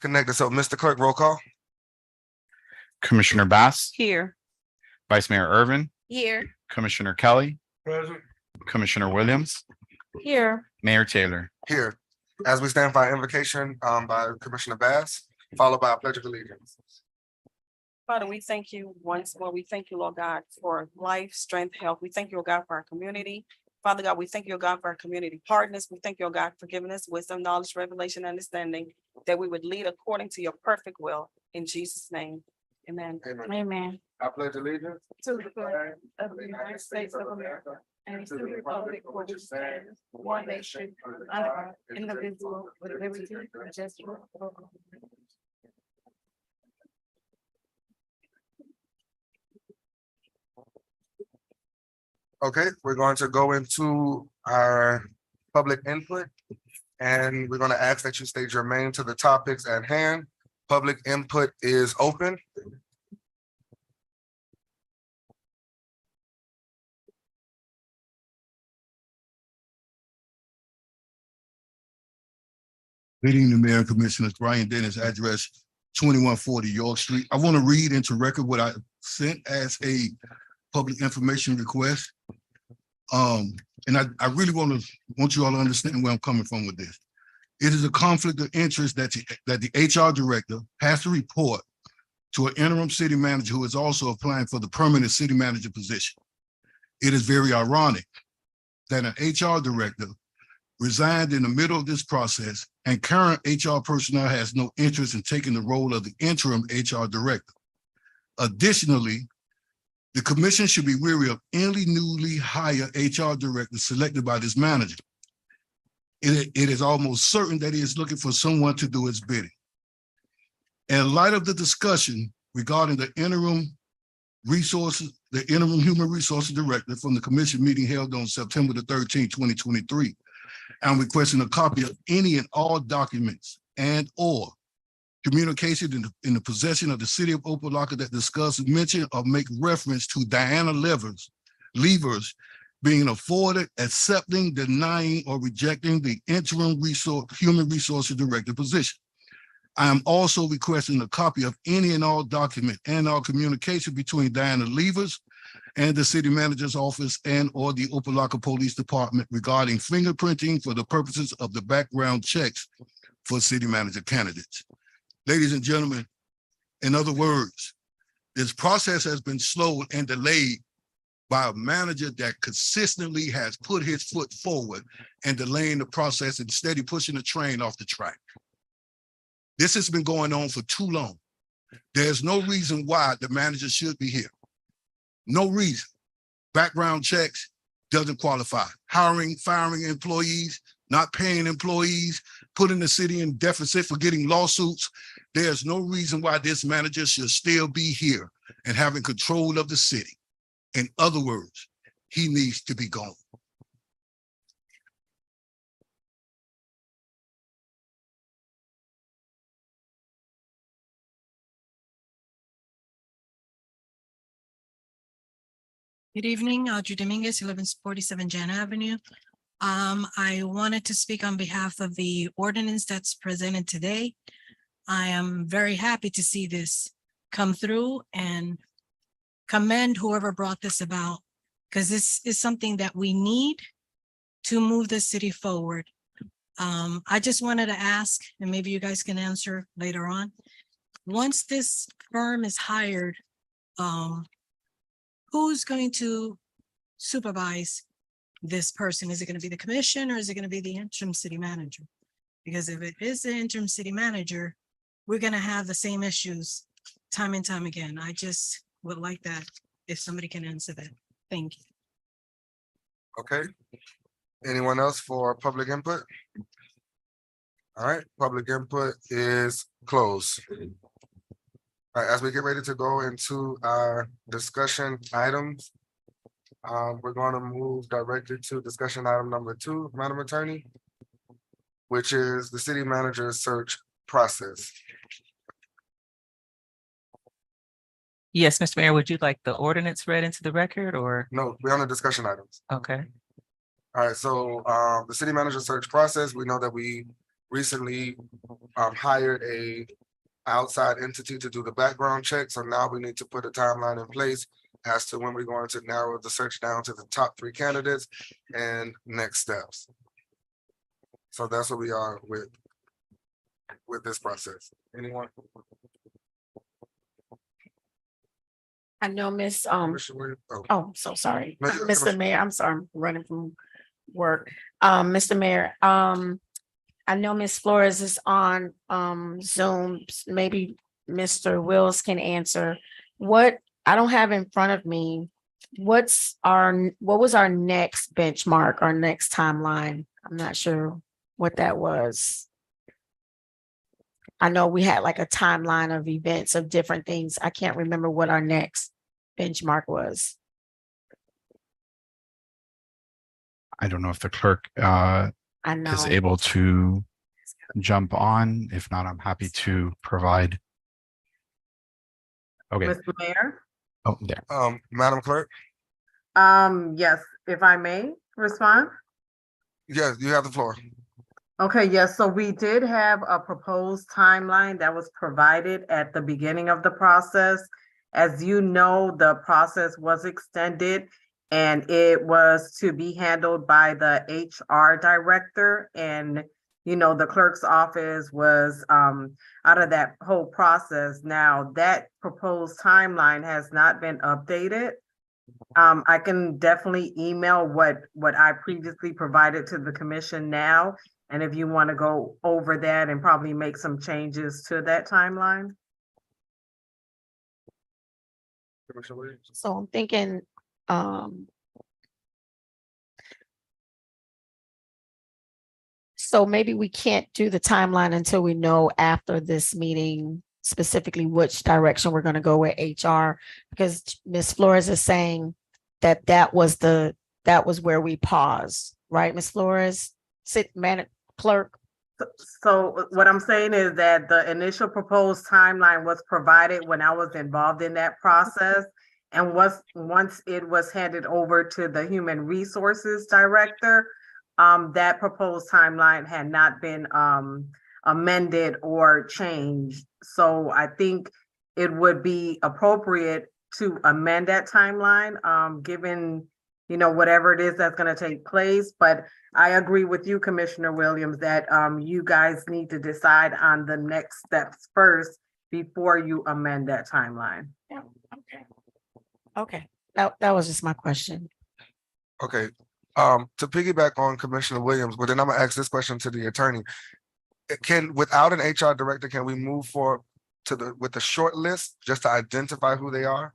connected. So, Mr. Clerk, roll call. Commissioner Bass, Here. Vice Mayor Irvin, Here. Commissioner Kelly, Present. Commissioner Williams, Here. Mayor Taylor. Here. As we stand by invocation by Commissioner Bass, followed by a pledge of allegiance. Father, we thank you once more. We thank you, Lord God, for life, strength, health. We thank you, Lord God, for our community. Father God, we thank you, Lord God, for our community partners. We thank you, Lord God, for giving us wisdom, knowledge, revelation, understanding, that we would lead according to your perfect will. In Jesus' name, amen. Amen. Amen. I pledge allegiance To the flag of the United States of America and to the republic for which stands one nation under God, indivisible, with liberty and justice for all. Okay, we're going to go into our public input. And we're going to ask that you state your name to the topics at hand. Public input is open. Good evening, Mayor and Commissioners. Brian Dennis, address 2140 York Street. I want to read into record what I sent as a public information request. And I really want you all to understand where I'm coming from with this. It is a conflict of interest that the HR director has to report to an interim city manager who is also applying for the permanent city manager position. It is very ironic that an HR director resigned in the middle of this process, and current HR personnel has no interest in taking the role of the interim HR director. Additionally, the commission should be wary of any newly hired HR director selected by this manager. It is almost certain that he is looking for someone to do his bidding. In light of the discussion regarding the interim human resources director from the commission meeting held on September the 13th, 2023, I'm requesting a copy of any and all documents and or communication in the possession of the city of Opa-locka that discuss, mention, or make reference to Diana Levers being afforded, accepting, denying, or rejecting the interim human resources director position. I am also requesting a copy of any and all document and all communication between Diana Levers and the city manager's office and or the Opa-locka Police Department regarding fingerprinting for the purposes of the background checks for city manager candidates. Ladies and gentlemen, in other words, this process has been slowed and delayed by a manager that consistently has put his foot forward and delaying the process and steady pushing the train off the track. This has been going on for too long. There's no reason why the manager should be here. No reason. Background checks doesn't qualify. Hiring, firing employees, not paying employees, putting the city in deficit for getting lawsuits. There's no reason why this manager should still be here and having control of the city. In other words, he needs to be gone. Good evening, Audrey Dominguez, 1147 Jan Avenue. I wanted to speak on behalf of the ordinance that's presented today. I am very happy to see this come through and commend whoever brought this about, because this is something that we need to move the city forward. I just wanted to ask, and maybe you guys can answer later on. Once this firm is hired, who's going to supervise this person? Is it going to be the commission or is it going to be the interim city manager? Because if it is the interim city manager, we're going to have the same issues time and time again. I just would like that if somebody can answer that. Thank you. Okay. Anyone else for public input? All right, public input is closed. All right, as we get ready to go into our discussion items, we're going to move directly to discussion item number 2, Madam Attorney, which is the city manager search process. Yes, Mr. Mayor, would you like the ordinance read into the record or? No, we're on the discussion items. Okay, All right, so the city manager search process, we know that we recently hired a outside entity to do the background check, so now we need to put a timeline in place as to when we're going to narrow the search down to the top 3 candidates and next steps. So that's what we are with this process. Anyone? I know Miss, Commissioner Williams? oh, so sorry, No, you're- Mr. Mayor, I'm sorry, I'm running from work. Mr. Mayor, I know Miss Flores is on, Zoom, maybe Mr. Wills can answer. What, I don't have in front of me, what was our next benchmark, our next timeline? I'm not sure what that was. I know we had like a timeline of events of different things. I can't remember what our next benchmark was. I don't know if the clerk I is know. able to jump on. If not, I'm happy to provide. Okay, Mr. Mayor, oh, there. Madam Clerk, yes, if I may respond? yes, you have the floor. Okay, yes, so we did have a proposed timeline that was provided at the beginning of the process. As you know, the process was extended and it was to be handled by the HR director, and the clerk's office was out of that whole process. Now, that proposed timeline has not been updated. I can definitely email what I previously provided to the commission now. And if you want to go over that and probably make some changes to that timeline. Commissioner Williams? So I'm thinking, so maybe we can't do the timeline until we know after this meeting specifically which direction we're going to go with HR, because Ms. Flores is saying that was where we paused, right, Ms. Flores? Clerk. So what I'm saying is that the initial proposed timeline was provided when I was involved in that process. And once it was handed over to the Human Resources Director, that proposed timeline had not been amended or changed. So I think it would be appropriate to amend that timeline, given whatever it is that's going to take place. But I agree with you, Commissioner Williams, that you guys need to decide on the next steps first before you amend that timeline. Yeah, okay. That was just my question. Okay, to piggyback on Commissioner Williams, but then I'm gonna ask this question to the attorney. Without an HR director, can we move forward with the short list just to identify who they are?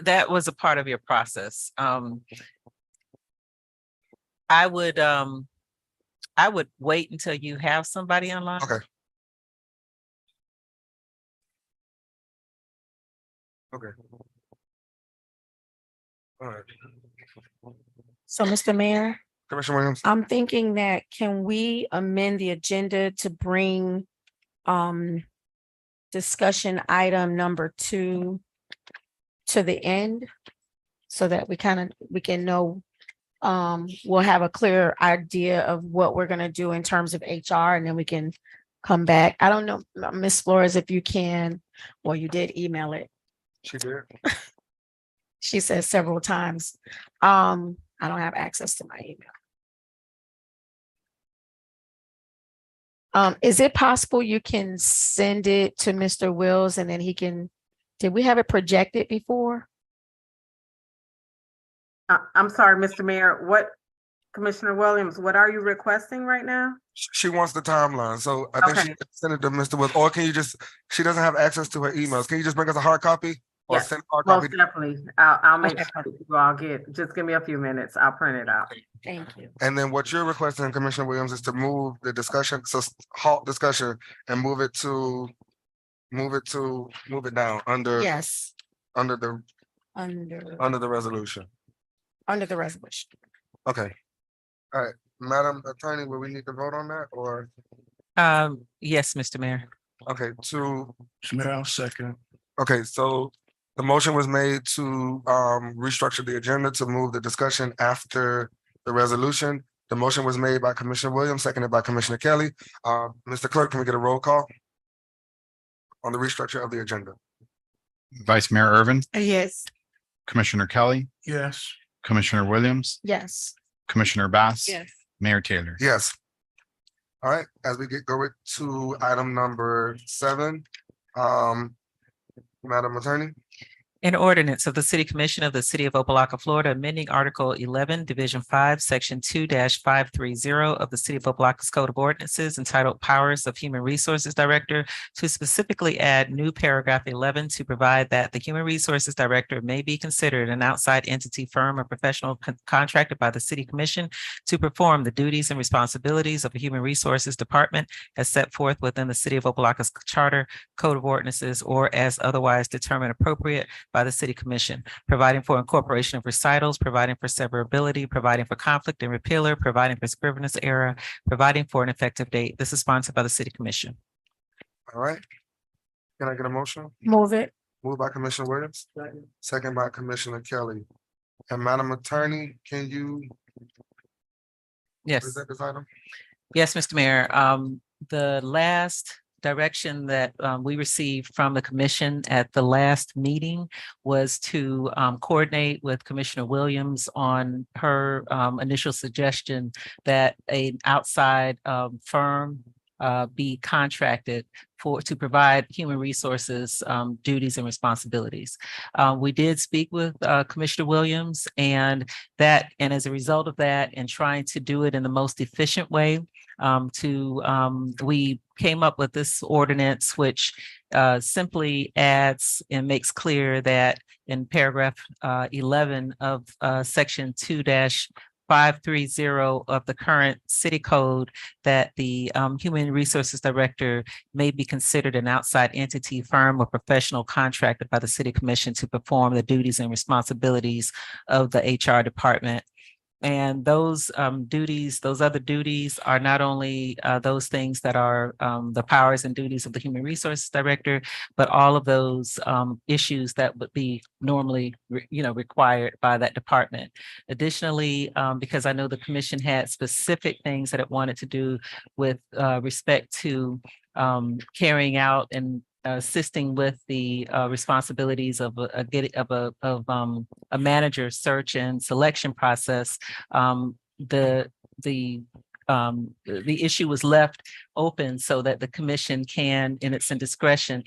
That was a part of your process. I would wait until you have somebody online. Okay. Okay. All right, So, Mr. Mayor, Commissioner Williams, I'm thinking that can we amend the agenda to bring discussion item number 2 to the end so that we can know, we'll have a clear idea of what we're going to do in terms of HR, and then we can come back. I don't know, Ms. Flores, if you can, well, you did email it. she did. She said several times. I don't have access to my email. Is it possible you can send it to Mr. Wills and then did we have it projected before? I'm sorry, Mr. Mayor, Commissioner Williams, what are you requesting right now? She wants the timeline, so I think she Okay. can send it to Mr. Williams, or can you she doesn't have access to her emails. Can you just bring us a hard copy? Or Yes, send a hard most copy? definitely. I'll make Okay. sure I'll just give me a few minutes. I'll print it out. Thank you. And then what you're requesting, Commissioner Williams, is to move the discussion, so halt discussion and move it down Yes, under the resolution. under the resolution. Okay. All right, Madam Attorney, will we need to vote on that or, Yes, Mr. Mayor. okay, Mayor, second. okay, so the motion was made to restructure the agenda to move the discussion after the resolution. The motion was made by Commissioner Williams, seconded by Commissioner Kelly. Mr. Clerk, can we get a roll call on the restructure of the agenda? Vice Mayor Irvin, Yes. Commissioner Kelly, Yes. Commissioner Williams, Yes. Commissioner Bass. Yes. Mayor Taylor. Yes. All right, as we go to item number 7, Madam Attorney. An ordinance of the City Commission of the City of Opa-locka, Florida, amending Article 11, Division 5, Section 2-530 of the City of Opa-locka's Code of Ordinances entitled Powers of Human Resources Director to specifically add new paragraph 11 to provide that the Human Resources Director may be considered an outside entity, firm, or professional contracted by the City Commission to perform the duties and responsibilities of a Human Resources Department as set forth within the City of Opa-locka's Charter, Code of Ordinances, or as otherwise determined appropriate by the City Commission, providing for incorporation of recitals, providing for severability, providing for conflict and repealer, providing for scrivener's error, providing for an effective date. This is sponsored by the City Commission. All right. Can I get a motion? Move it. Moved by Commissioner Williams, second by Commissioner Kelly. And Madam Attorney, can you Yes. present this item? Yes, Mr. Mayor. The last direction that we received from the commission at the last meeting was to coordinate with Commissioner Williams on her initial suggestion that an outside firm be contracted to provide human resources duties and responsibilities. We did speak with Commissioner Williams, and as a result of that, and trying to do it in the most efficient way, we came up with this ordinance, which simply adds and makes clear that in paragraph 11 of section 2-530 of the current city code, that the Human Resources Director may be considered an outside entity, firm, or professional contracted by the City Commission to perform the duties and responsibilities of the HR department. And those duties, those other duties are not only those things that are the powers and duties of the Human Resources Director, but all of those issues that would be normally, required by that department. Additionally, because I know the commission had specific things that it wanted to do with respect to carrying out and assisting with the responsibilities of a manager search and selection process. The issue was left open so that the commission can, in its discretion,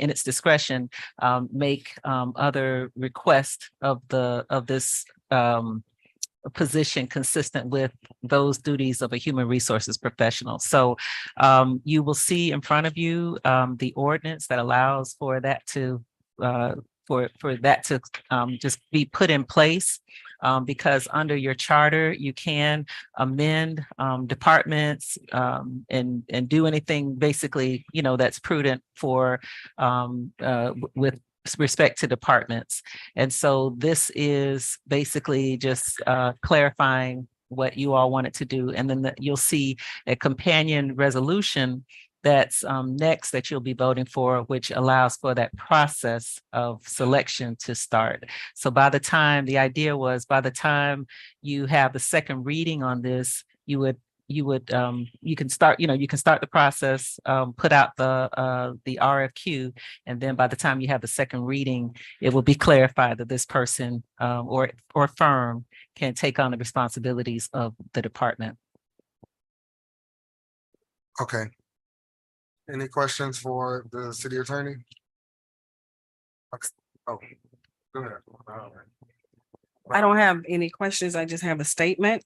make other requests of this position consistent with those duties of a human resources professional. So you will see in front of you the ordinance that allows for that to just be put in place. Because under your charter, you can amend departments and do anything basically, that's prudent for with respect to departments. And so this is basically just clarifying what you all wanted to do. And then you'll see a companion resolution that's next that you'll be voting for, which allows for that process of selection to start. So the idea was by the time you have the second reading on this, you can start the process, put out the RFQ, and then by the time you have the second reading, it will be clarified that this person or firm can take on the responsibilities of the department. Okay. Any questions for the city attorney? Oh, go ahead. I don't have any questions. I just have a statement.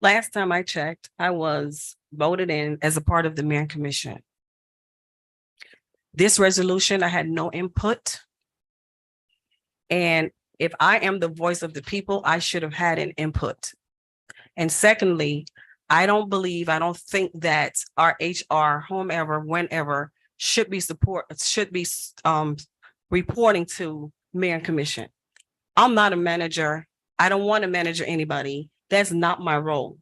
Last time I checked, I was voted in as a part of the mayor commission. This resolution, I had no input. And if I am the voice of the people, I should have had an input. And secondly, I don't think that our HR, whomever, whenever, should be reporting to mayor and commission. I'm not a manager. I don't want to manage anybody. That's not my role.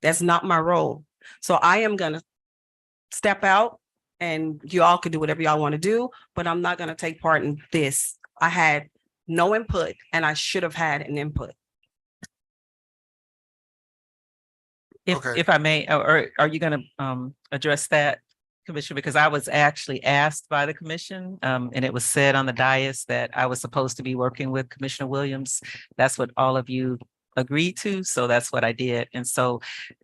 That's not my role. So I am gonna step out and you all can do whatever y'all want to do, but I'm not gonna take part in this. I had no input, and I should have had an input. Okay. If I may, or are you gonna address that, Commissioner? Because I was actually asked by the commission, and it was said on the dais that I was supposed to be working with Commissioner Williams. That's what all of you agreed to, so that's what I did. And so,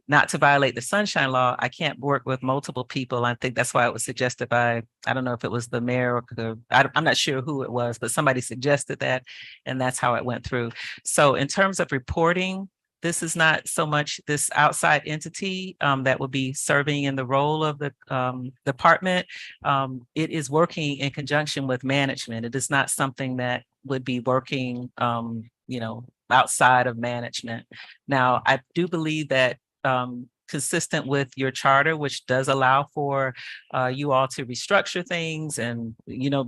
not to violate the sunshine law, I can't work with multiple people. I think that's why it was suggested by, I don't know if it was the mayor or I'm not sure who it was, but somebody suggested that, and that's how it went through. So in terms of reporting, this is not so much this outside entity that will be serving in the role of the department. It is working in conjunction with management. It is not something that would be working, outside of management. Now, I do believe that consistent with your charter, which does allow for you all to restructure things and,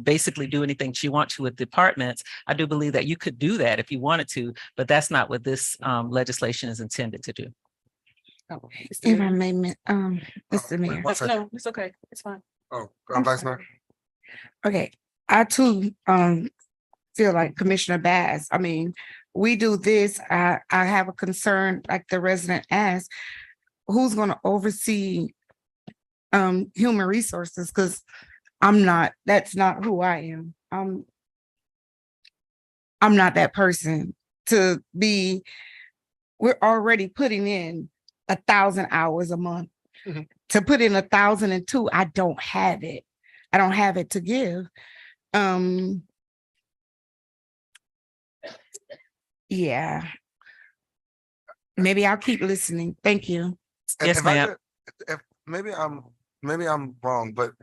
basically do anything you want to with departments. I do believe that you could do that if you wanted to, but that's not what this legislation is intended to do. If I may, Mr. Mayor. One second. No, it's okay. It's fine. Oh, I'm Vice Mayor. Okay, I too feel like Commissioner Bass. I mean, we do this. I have a concern, like the resident asked, who's gonna oversee human resources? Because that's not who I am. I'm not that person to be. We're already putting in 1,000 hours a month. Mhm. To put in 1,002, I don't have it. I don't have it to give. Yeah. Maybe I'll keep listening. Thank you. And Yes, if I ma'am. could- if maybe I'm wrong, but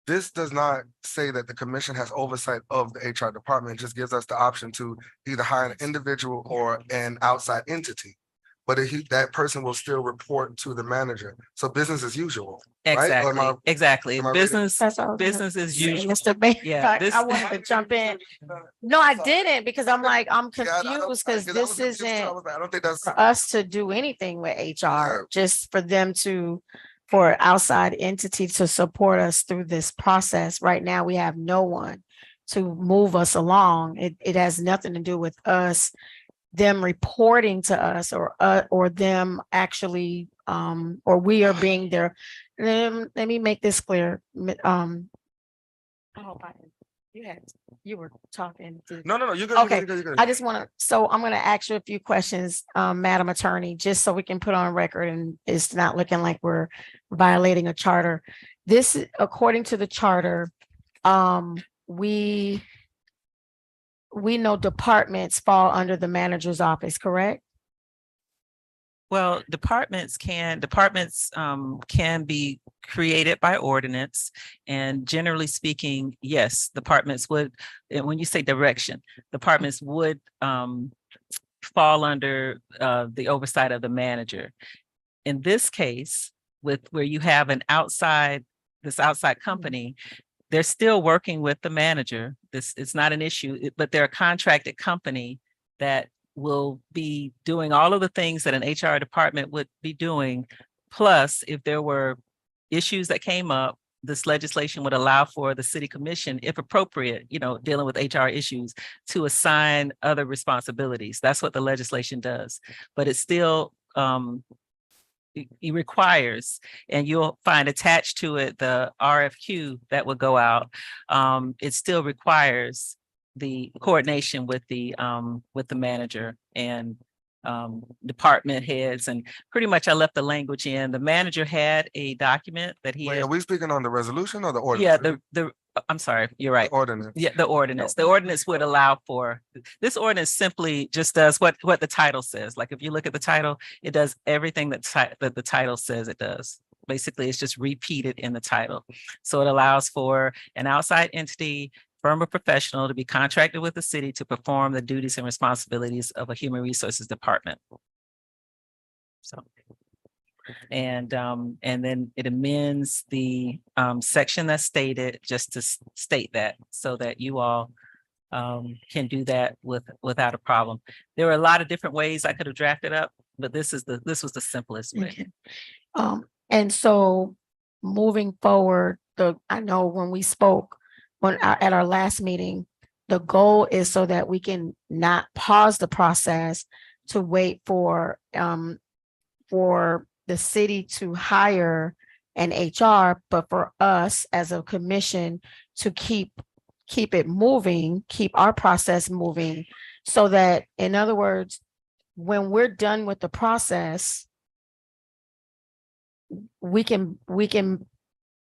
this does not say that the commission has oversight of the HR department. It just gives us the option to either hire an individual or an outside entity. But that person will still report to the manager. So business as usual. Right? Or am I- Exactly. am I reading- Business, That's all. business as usual. Mr. Mayor, Yeah, I wanted to jump in. No, I didn't, because I'm like, I'm Yeah, I don't- confused because I was this confused too. I isn't was like, I don't think that's. for us to do anything with HR, just for them for outside entity to support us through this process. Right now, we have no one to move us along. It has nothing to do with us, them reporting to us or them actually, or we are being there. Let me make this clear. I hope you were talking. No, you're good. Okay. You're good, you're good. I just want to, so I'm going to ask you a few questions, Madam Attorney, just so we can put on record and it's not looking like we're violating a charter. This, according to the charter, we know departments fall under the manager's office, correct? Well, departments can be created by ordinance. And generally speaking, yes, departments would, and when you say direction, departments would fall under the oversight of the manager. In this case, with where you have this outside company, they're still working with the manager. This is not an issue, but they're a contracted company that will be doing all of the things that an HR department would be doing. Plus, if there were issues that came up, this legislation would allow for the city commission, if appropriate, dealing with HR issues, to assign other responsibilities. That's what the legislation does. But it still it requires, and you'll find attached to it the RFQ that would go out. It still requires the coordination with the manager and department heads, and pretty much I left the language in. The manager had a document that he Wait, had. are we speaking on the resolution or the ordinance? Yeah, I'm sorry, you're right. The ordinance. Yeah, the ordinance. The ordinance would allow for, this ordinance simply just does what the title says. Like if you look at the title, it does everything that the title says it does. Basically, it's just repeated in the title. So it allows for an outside entity, firm or professional, to be contracted with the city to perform the duties and responsibilities of a human resources department. So. And then it amends the section that's stated just to state that, so that you all can do that without a problem. There are a lot of different ways I could have drafted up, but this was the simplest way. Okay. And so moving forward, I know when we spoke at our last meeting, the goal is so that we can not pause the process to wait for the city to hire an HR, but for us as a commission to keep it moving, keep our process moving, so that, in other words, when we're done with the process, we can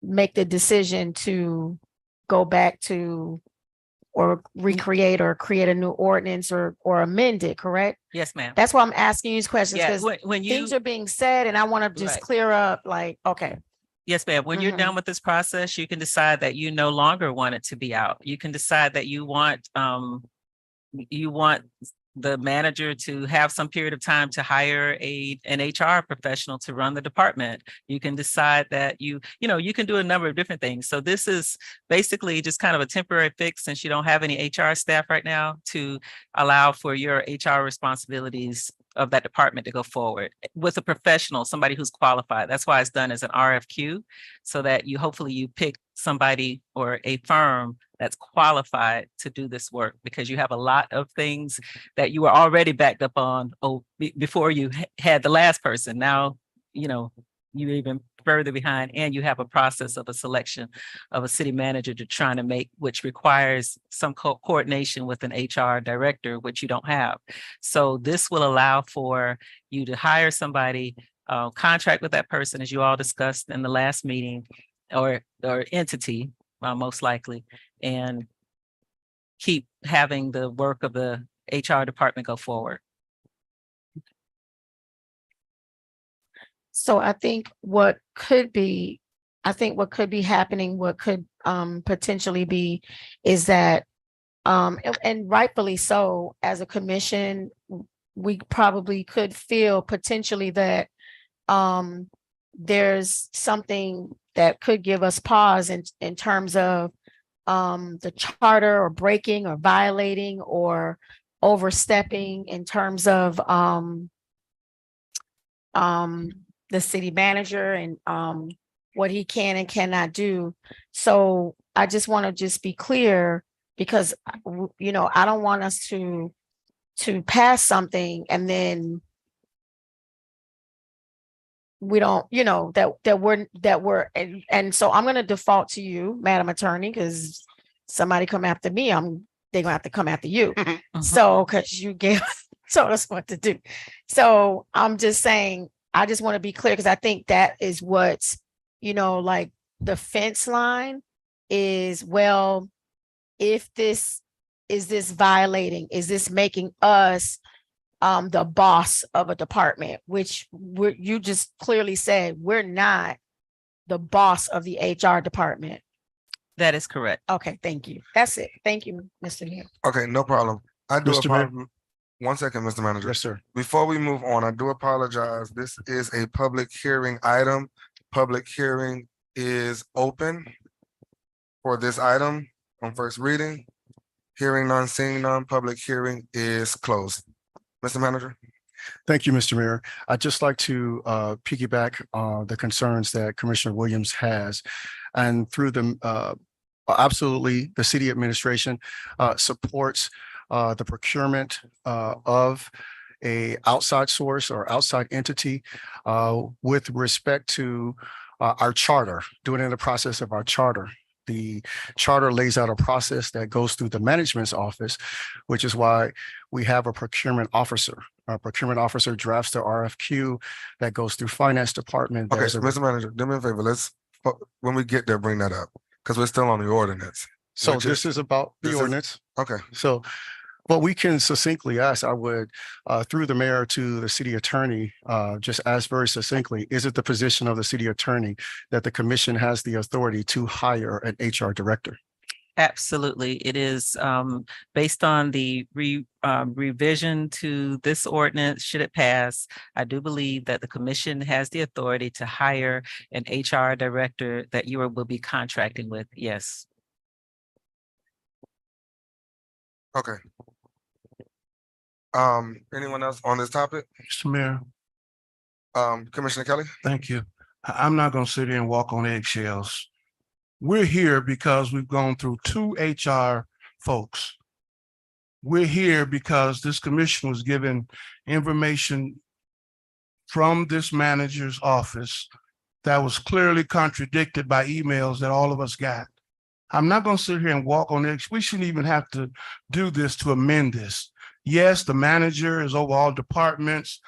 make the decision to go back to or recreate or create a new ordinance or amend it, correct? Yes, ma'am. That's why I'm asking you these questions, Yeah, because when you, things are being said and I want to just Right. clear up, like, okay. yes, ma'am. When you're Mhm. done with this process, you can decide that you no longer want it to be out. You can decide that you want the manager to have some period of time to hire an HR professional to run the department. You can decide that you can do a number of different things. So this is basically just kind of a temporary fix, since you don't have any HR staff right now, to allow for your HR responsibilities of that department to go forward with a professional, somebody who's qualified. That's why it's done as an RFQ, so that hopefully you pick somebody or a firm that's qualified to do this work, because you have a lot of things that you were already backed up on before you had the last person. Now, you're even further behind, and you have a process of a selection of a city manager to trying to make, which requires some coordination with an HR director, which you don't have. So this will allow for you to hire somebody, contract with that person, as you all discussed in the last meeting, or entity, most likely, and keep having the work of the HR department go forward. So I think what could be happening, what could potentially be, is that and rightfully so, as a commission, we probably could feel potentially that there's something that could give us pause in terms of the charter, or breaking or violating or overstepping in terms of the city manager and what he can and cannot do. So I just want to just be clear, because I don't want us to pass something and then we don't, that we're and so I'm going to default to you, Madam Attorney, because somebody come after me, they're gonna have to come after you. So, because you told us what to do. So I'm just saying, I just want to be clear, because I think that is what's, like the fence line is, well, if this violating, is this making us the boss of a department, which you just clearly said we're not the boss of the HR department. That is correct. Okay, thank you. That's it. Thank you, Mr. Mayor. Okay, no problem. I do Mr. Mayor? apologize. 1 second, Mr. Manager. Yes, sir. Before we move on, I do apologize. This is a public hearing item. Public hearing is open for this item on first reading. Hearing none, seeing none, public hearing is closed. Mr. Manager? Thank you, Mr. Mayor. I'd just like to piggyback on the concerns that Commissioner Williams has. And through the absolutely, the city administration supports the procurement of a outside source or outside entity with respect to our charter, doing it in the process of our charter. The charter lays out a process that goes through the management's office, which is why we have a procurement officer. Our procurement officer drafts the RFQ that goes through finance department. Okay, There's a- Mr. Manager, do me a favor. Let's, when we get there, bring that up, because we're still on the ordinance. So which this is about the this is- ordinance. Okay, So what we can succinctly ask, I would, through the mayor to the city attorney, just ask very succinctly, is it the position of the city attorney that the commission has the authority to hire an HR director? Absolutely. It is based on the revision to this ordinance, should it pass. I do believe that the commission has the authority to hire an HR director that you will be contracting with. Yes. okay. Anyone else on this topic? Mr. Mayor, Commissioner Kelly? thank you. I'm not gonna sit here and walk on eggshells. We're here because we've gone through two HR folks we're here because this commission was given information from this manager's office that was clearly contradicted by emails that all of us got. I'm not going to sit here and walk on it. We shouldn't even have to do this to amend this. Yes, the manager is over all departments.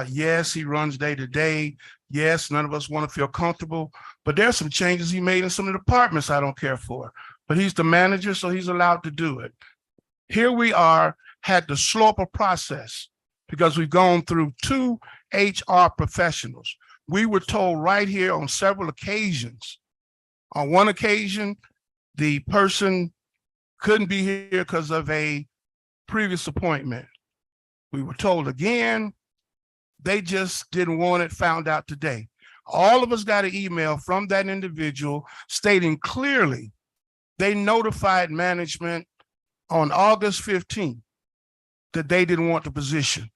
Yes, he runs day to day. Yes, none of us want to feel comfortable, but there's some changes he made in some of the departments I don't care for. But he's the manager, so he's allowed to do it. Here we are, had to slow up a process because we've gone through 2 HR professionals. We were told right here on several occasions. On one occasion, the person couldn't be here because of a previous appointment. We were told again, they just didn't want it found out today. All of us got an email from that individual stating clearly they notified management on August 15th that they didn't want the position.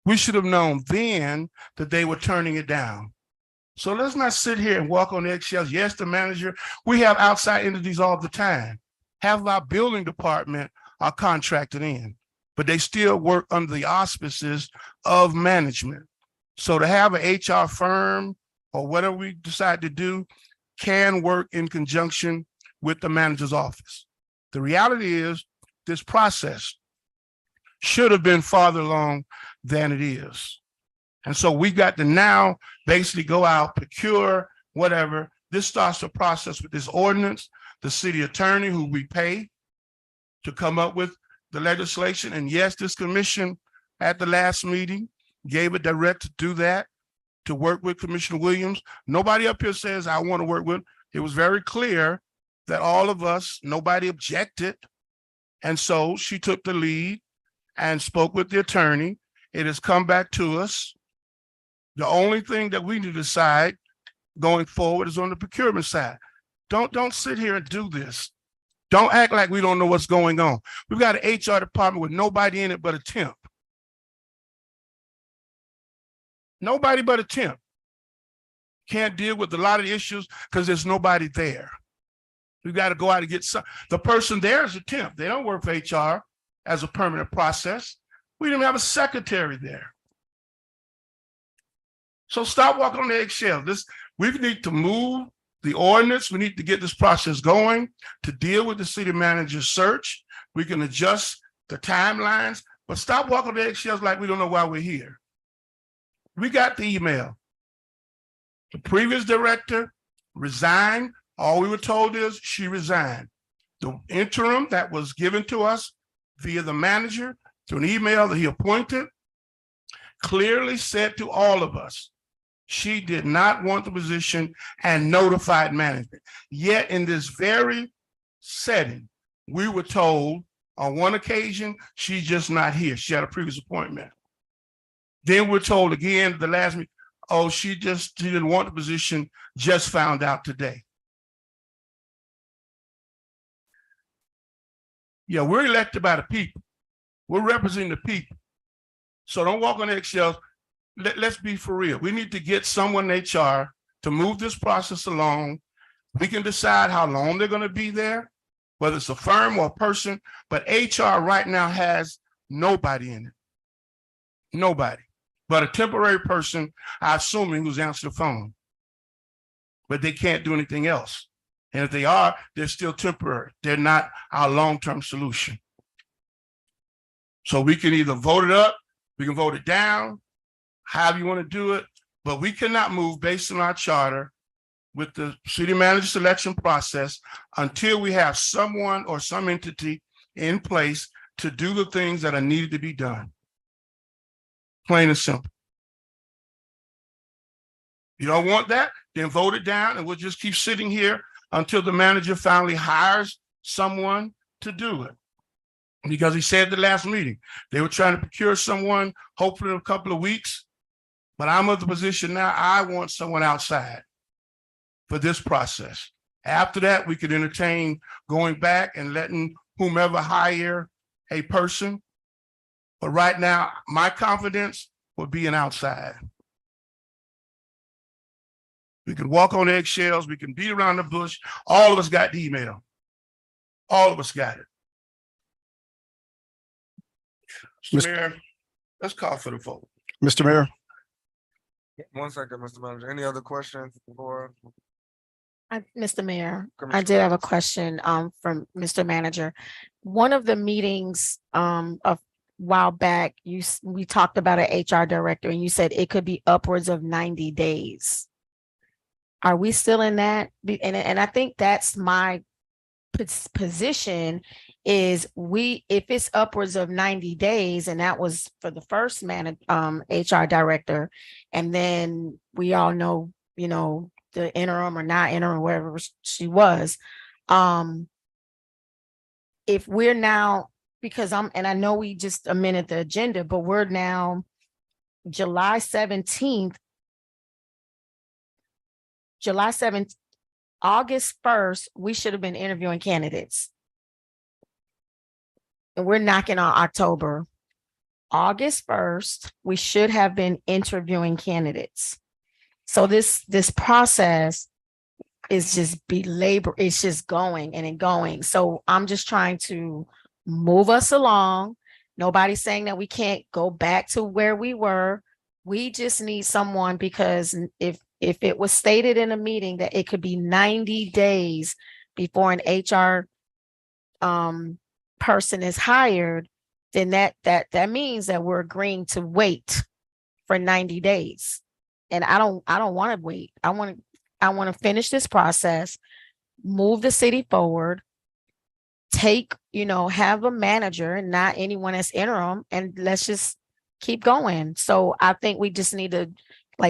We should have known then that they were turning it down. So let's not sit here and walk on eggshells. Yes, the manager, we have outside entities all the time. Half of our building department are contracted in, but they still work under the auspices of management. So to have an HR firm or whatever we decide to do can work in conjunction with the manager's office. The reality is this process should have been farther along than it is. And so we got to now basically go out, procure, whatever. This starts the process with this ordinance, the city attorney who we pay to come up with the legislation. And yes, this commission at the last meeting gave a direct to do that, to work with Commissioner Williams. Nobody up here says, I want to work with. It was very clear that all of us, nobody objected. And so she took the lead and spoke with the attorney. It has come back to us. The only thing that we need to decide going forward is on the procurement side. Don't sit here and do this. Don't act like we don't know what's going on. We've got an HR department with nobody in it but a temp. Nobody but a temp. Can't deal with a lot of issues because there's nobody there. We've got to go out and get some. The person there is a temp. They don't work for HR as a permanent process. We didn't have a secretary there. So stop walking on the eggshells. We need to move the ordinance. We need to get this process going to deal with the city manager search. We can adjust the timelines, but stop walking on the eggshells like we don't know why we're here. We got the email. The previous director resigned. All we were told is she resigned. The interim that was given to us via the manager through an email that he appointed clearly said to all of us, she did not want the position and notified management. Yet in this very setting, we were told on one occasion, she's just not here. She had a previous appointment. Then we're told again at the last meeting, oh, she didn't want the position, just found out today. Yeah, we're elected by the people. We're representing the people. So don't walk on eggshells. Let's be for real. We need to get someone in HR to move this process along. We can decide how long they're going to be there, whether it's a firm or a person, but HR right now has nobody in it. Nobody. But a temporary person, I assuming, who's answered the phone. But they can't do anything else. And if they are, they're still temporary. They're not our long-term solution. So we can either vote it up, we can vote it down, however you want to do it, but we cannot move based on our charter with the city manager selection process until we have someone or some entity in place to do the things that are needed to be done. Plain and simple. You don't want that, then vote it down and we'll just keep sitting here until the manager finally hires someone to do it. Because he said at the last meeting, they were trying to procure someone, hopefully in a couple of weeks. But I'm of the position now, I want someone outside for this process. After that, we could entertain going back and letting whomever hire a person. But right now, my confidence would be an outside. We can walk on eggshells. We can beat around the bush. All of us got the email. All of us got it. Mr. Mayor, let's call for the vote. Mr. Mayor, 1 second, Mr. Manager. Any other questions for? Mr. Mayor, I Commissioner did have a Williams? question from Mr. Manager. One of the meetings a while back, we talked about an HR director and you said it could be upwards of 90 days. Are we still in that? And I think that's my position is if it's upwards of 90 days, and that was for the first HR director, and then we all know, the interim or not interim, wherever she was. If we're now, because I know we just amended the agenda, but we're now July 17th, August 1st, we should have been interviewing candidates. And we're knocking on October. August 1st, we should have been interviewing candidates. So this process is just it's just going and going. So I'm just trying to move us along. Nobody's saying that we can't go back to where we were. We just need someone, because if it was stated in a meeting that it could be 90 days before an HR person is hired, then that means that we're agreeing to wait for 90 days. And I don't want to wait. I want to finish this process, move the city forward, have a manager and not anyone as interim, and let's just keep going. So I think we just need to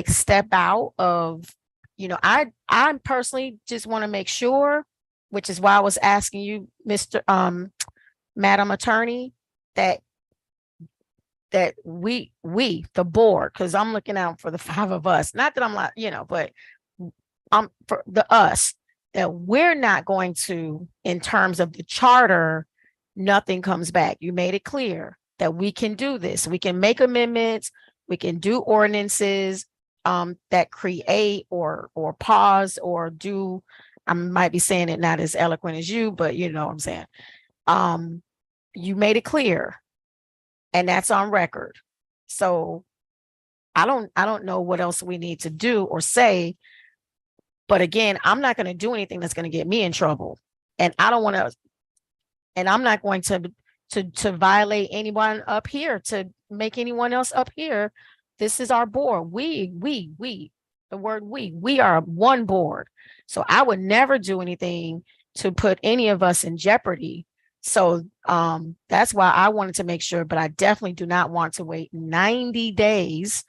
step out of, I personally just want to make sure, which is why I was asking you, Madam Attorney, that we, the board, because I'm looking out for the 5 of us, not that I'm not, but for us, that we're not going to, in terms of the charter, nothing comes back. You made it clear that we can do this. We can make amendments. We can do ordinances that create or pause or do. I might be saying it not as eloquent as you, but you know what I'm saying. You made it clear, and that's on record. So I don't know what else we need to do or say. But again, I'm not going to do anything that's going to get me in trouble. And I don't want to, and I'm not going to violate anyone up here, to make anyone else up here. This is our board. We, the word we are one board. So I would never do anything to put any of us in jeopardy. So that's why I wanted to make sure, but I definitely do not want to wait 90 days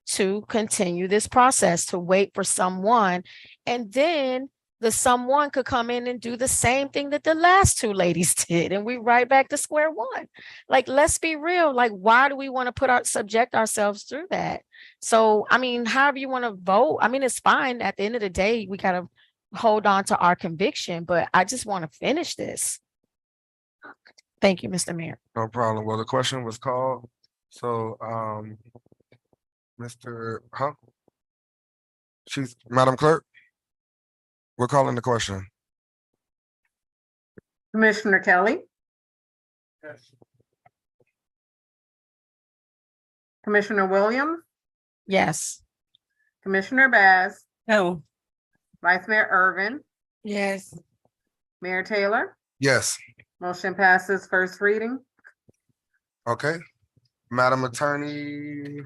to continue this process, to wait for someone. And then the someone could come in and do the same thing that the last 2 ladies did. And we right back to square one. Let's be real. Why do we want to subject ourselves through that? So, however you want to vote, it's fine. At the end of the day, we got to hold on to our conviction, but I just want to finish this. Thank you, Mr. Mayor. No problem. Well, the question was called. So, Madam Clerk, we're calling the question. Commissioner Kelly, Yes. Commissioner Williams, Yes. Commissioner Bass, No. Vice Mayor Irvin, Yes. Mayor Taylor. Yes, Motion passes first reading. okay. Madam Attorney,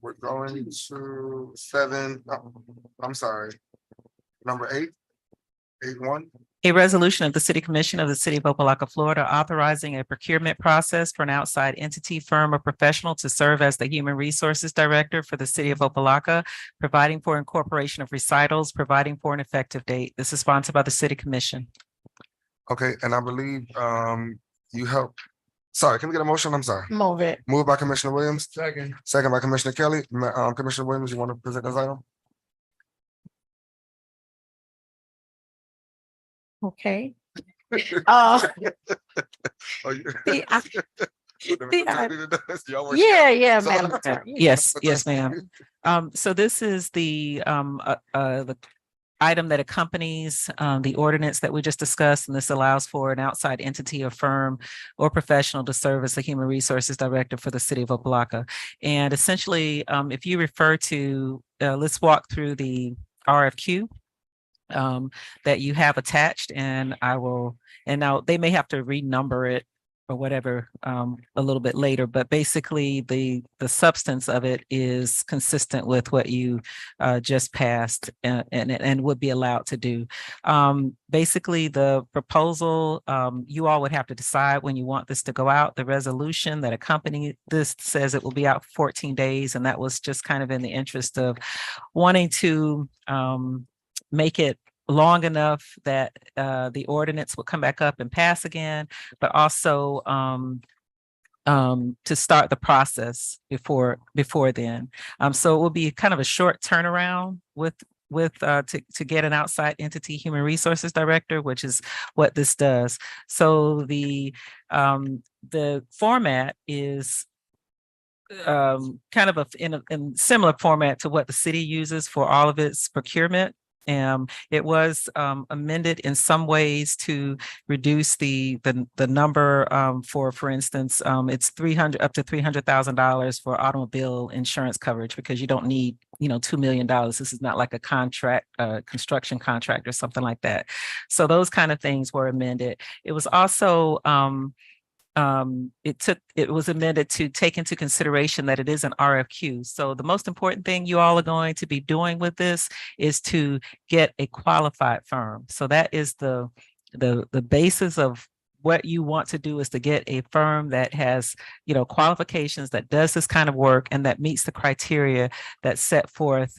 we're going to 7, I'm sorry, number 8, 8-1. A resolution of the City Commission of the City of Opa-locka, Florida, authorizing a procurement process for an outside entity, firm, or professional to serve as the Human Resources Director for the City of Opa-locka, providing for incorporation of recitals, providing for an effective date. This is sponsored by the City Commission. Okay, and I believe you helped. Sorry, can we get a motion? I'm sorry. Move it. Moved by Commissioner Williams, Second. second by Commissioner Kelly. Commissioner Williams, you want to present this item? Okay. Oh, you- The- I- Y'all were- Yeah, So- Madam Chair. Yes, yes, ma'am. So this is the item that accompanies the ordinance that we just discussed, and this allows for an outside entity or firm or professional to serve as the Human Resources Director for the city of Opa-locka. And essentially, if you refer to, let's walk through the RFQ that you have attached, and now they may have to renumber it or whatever a little bit later, but basically the substance of it is consistent with what you just passed and would be allowed to do. Basically, the proposal, you all would have to decide when you want this to go out. The resolution that accompanies this says it will be out for 14 days, and that was just kind of in the interest of wanting to make it long enough that the ordinance will come back up and pass again, but also to start the process before then. So it will be kind of a short turnaround to get an outside entity human resources director, which is what this does. So the format is kind of in similar format to what the city uses for all of its procurement. It was amended in some ways to reduce the number for instance, it's up to $300,000 for automobile insurance coverage, because you don't need, $2 million. This is not like a contract, construction contract or something like that. So those kind of things were amended. It was also it was amended to take into consideration that it is an RFQ. So the most important thing you all are going to be doing with this is to get a qualified firm. So that is the basis of what you want to do, is to get a firm that has, qualifications, that does this kind of work, and that meets the criteria that's set forth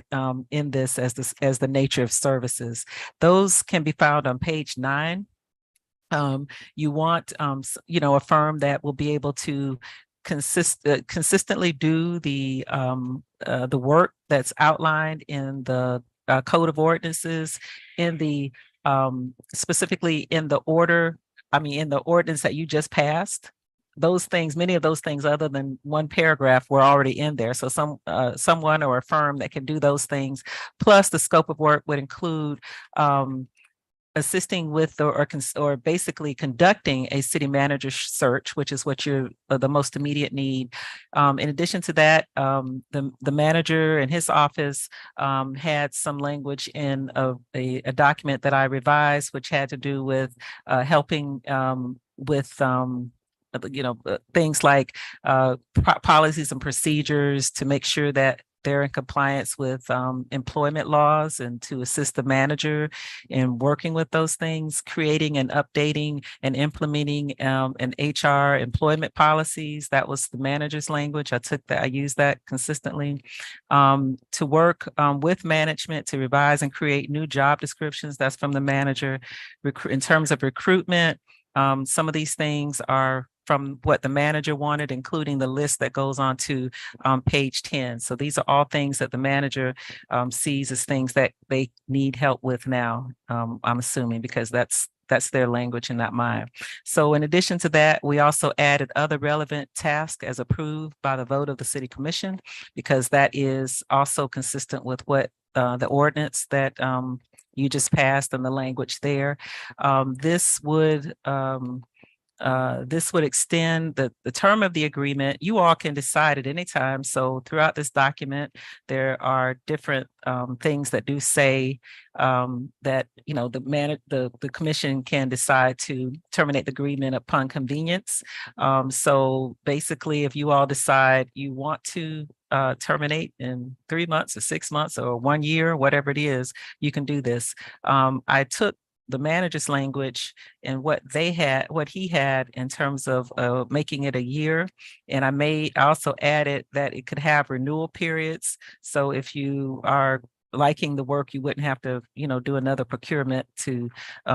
in this as the nature of services. Those can be found on page 9. You want, a firm that will be able to consistently do the work that's outlined in the Code of Ordinances, in the specifically in the ordinance that you just passed. Those things, many of those things, other than one paragraph, were already in there. So someone or a firm that can do those things, plus the scope of work would include assisting with or basically conducting a city manager search, which is what you're the most immediate need. In addition to that, the manager and his office had some language in a document that I revised, which had to do with helping with things like policies and procedures to make sure that they're in compliance with employment laws, and to assist the manager in working with those things, creating and updating and implementing an HR employment policies. That was the manager's language. I used that consistently. To work with management to revise and create new job descriptions. That's from the manager. In terms of recruitment, some of these things are from what the manager wanted, including the list that goes on to page 10. So these are all things that the manager sees as things that they need help with now, I'm assuming, because that's their language and not mine. So in addition to that, we also added other relevant tasks as approved by the vote of the city commission, because that is also consistent with what the ordinance that you just passed and the language there. This would extend the term of the agreement. You all can decide at any time. So throughout this document, there are different things that do say that the commission can decide to terminate the agreement upon convenience. So basically, if you all decide you want to terminate in 3 months or 6 months or 1 year, whatever it is, you can do this. I took the manager's language and what he had in terms of making it a year. And I also added that it could have renewal periods. So if you are liking the work, you wouldn't have to, do another procurement to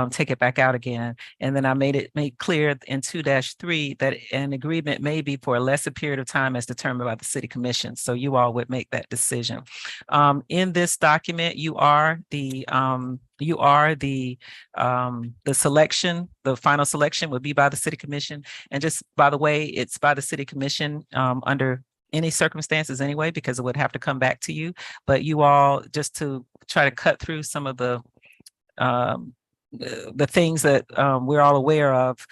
take it back out again. And then I made clear in 2-3 that an agreement may be for a lesser period of time as determined by the city commission. So you all would make that decision. In this document, you are the selection. The final selection would be by the city commission. And just by the way, it's by the city commission under any circumstances anyway, because it would have to come back to you. But you all, just to try to cut through some of the the things that we're all aware of.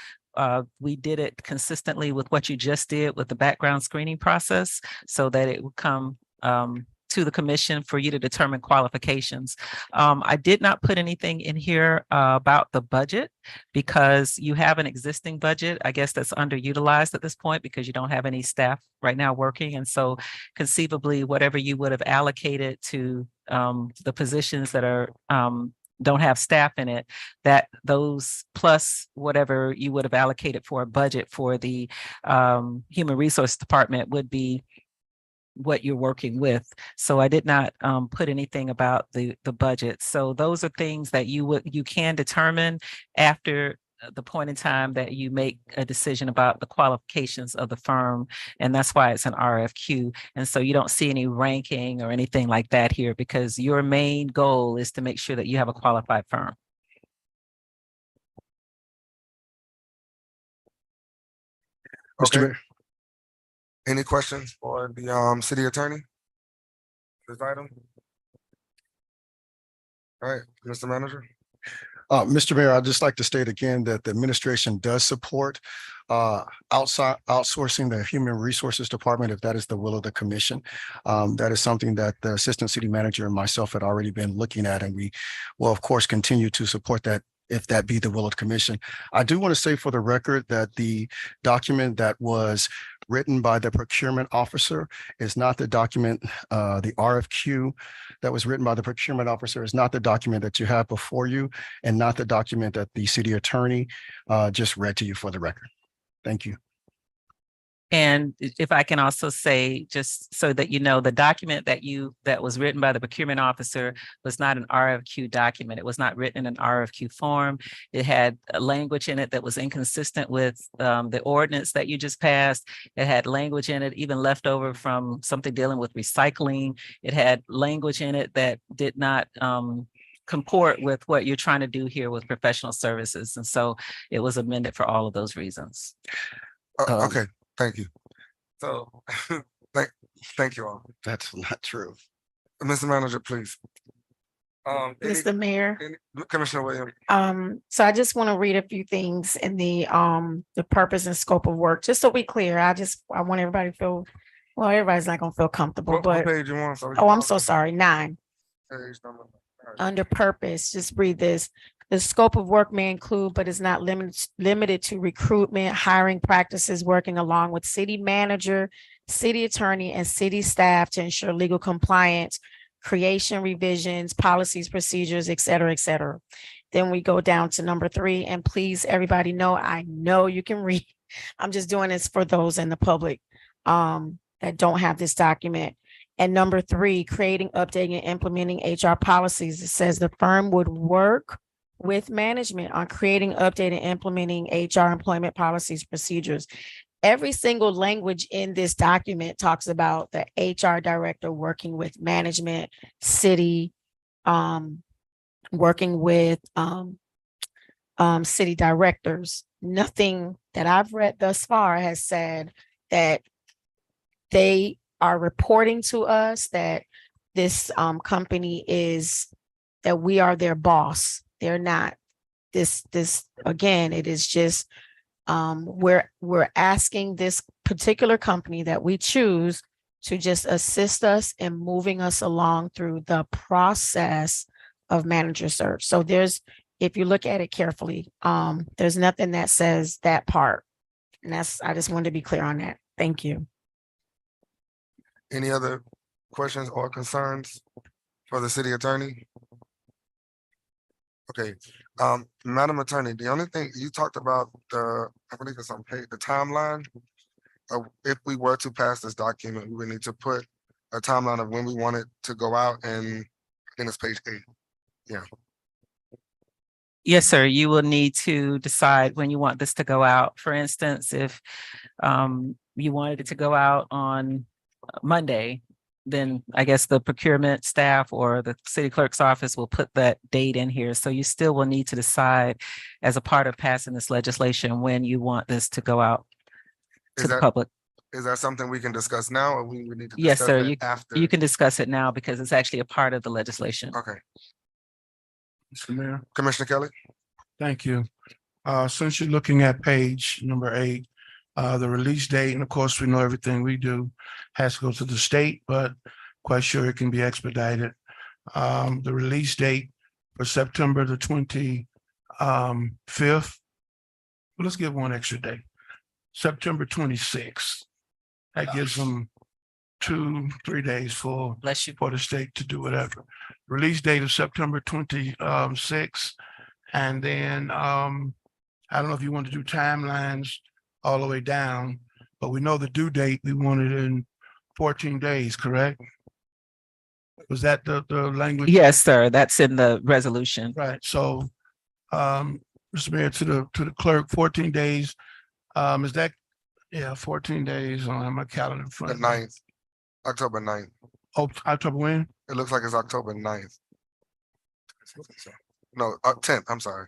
We did it consistently with what you just did with the background screening process so that it would come to the commission for you to determine qualifications. I did not put anything in here about the budget because you have an existing budget. I guess that's underutilized at this point because you don't have any staff right now working. And so conceivably, whatever you would have allocated to the positions that are don't have staff in it, that those plus whatever you would have allocated for a budget for the human resource department would be what you're working with. So I did not put anything about the budget. So those are things that you can determine after the point in time that you make a decision about the qualifications of the firm. And that's why it's an RFQ. And so you don't see any ranking or anything like that here because your main goal is to make sure that you have a qualified firm. Mr. Okay. Mayor. Any questions for the city attorney? This item? All right, Mr. Manager. Mr. Mayor, I'd just like to state again that the administration does support outsourcing the Human Resources Department if that is the will of the commission. That is something that the Assistant City Manager and myself had already been looking at, and we will, of course, continue to support that if that be the will of the commission. I do want to say for the record that the document that was written by the procurement officer is not the document, the RFQ that was written by the procurement officer is not the document that you have before you and not the document that the city attorney just read to you for the record. Thank you. And if I can also say, just so that you know, the document that was written by the procurement officer was not an RFQ document. It was not written in an RFQ form. It had a language in it that was inconsistent with the ordinance that you just passed. It had language in it even left over from something dealing with recycling. It had language in it that did not comport with what you're trying to do here with professional services. And so it was amended for all of those reasons. Okay, thank you. So, thank you all. That's not true. Mr. Manager, please. Mr. Mayor. Commissioner Williams. So I just want to read a few things in the purpose and scope of work, just so we clear. I want everybody to feel, well, everybody's not gonna feel comfortable, What but, page you want? oh, I'm so sorry, 9. Page number. All right. Under purpose, just read this. The scope of work may include, but is not limited to recruitment, hiring practices, working along with city manager, city attorney, and city staff to ensure legal compliance, creation, revisions, policies, procedures, et cetera, et cetera. Then we go down to number 3, and please, everybody know, I know you can read. I'm just doing this for those in the public that don't have this document. And number 3, creating, updating, and implementing HR policies. It says the firm would work with management on creating, updating, implementing HR employment policies, procedures. Every single language in this document talks about the HR director working with management, city, working with city directors. Nothing that I've read thus far has said that they are reporting to us that this company is, that we are their boss. They're not. This again, it is just we're asking this particular company that we choose to just assist us in moving us along through the process of manager search. So if you look at it carefully, there's nothing that says that part. And I just wanted to be clear on that. Thank you. Any other questions or concerns for the city attorney? Okay, Madam Attorney, the only thing you talked about, I believe it's on page, the timeline. If we were to pass this document, we would need to put a timeline of when we want it to go out, and I think it's page 8. Yeah. Yes, sir. You will need to decide when you want this to go out. For instance, if you wanted it to go out on Monday, then I guess the procurement staff or the city clerk's office will put that date in here. So you still will need to decide as a part of passing this legislation when you want this to go out to the public. Is that something we can discuss now, or we would need to? Yes, discuss sir. it after? You can discuss it now because it's actually a part of the legislation. Okay. Mr. Mayor. Commissioner Kelly? Thank you. Since you're looking at page number 8, the release date, and of course, we know everything we do has to go to the state, but quite sure it can be expedited. The release date for September the 25th. Let's give one extra day. September 26th. That gives them 2-3 days for Bless you. the state to do whatever. Release date of September 26th. And then I don't know if you want to do timelines all the way down, but we know the due date, we want it in 14 days, correct? Was that the language? Yes, sir. That's in the resolution. Right, so Mr. Mayor, to the clerk, 14 days. Is that, 14 days on my calendar in front The of me. 9th, October 9th. Oh, October when? It looks like it's October 9th. No, 10th, I'm sorry.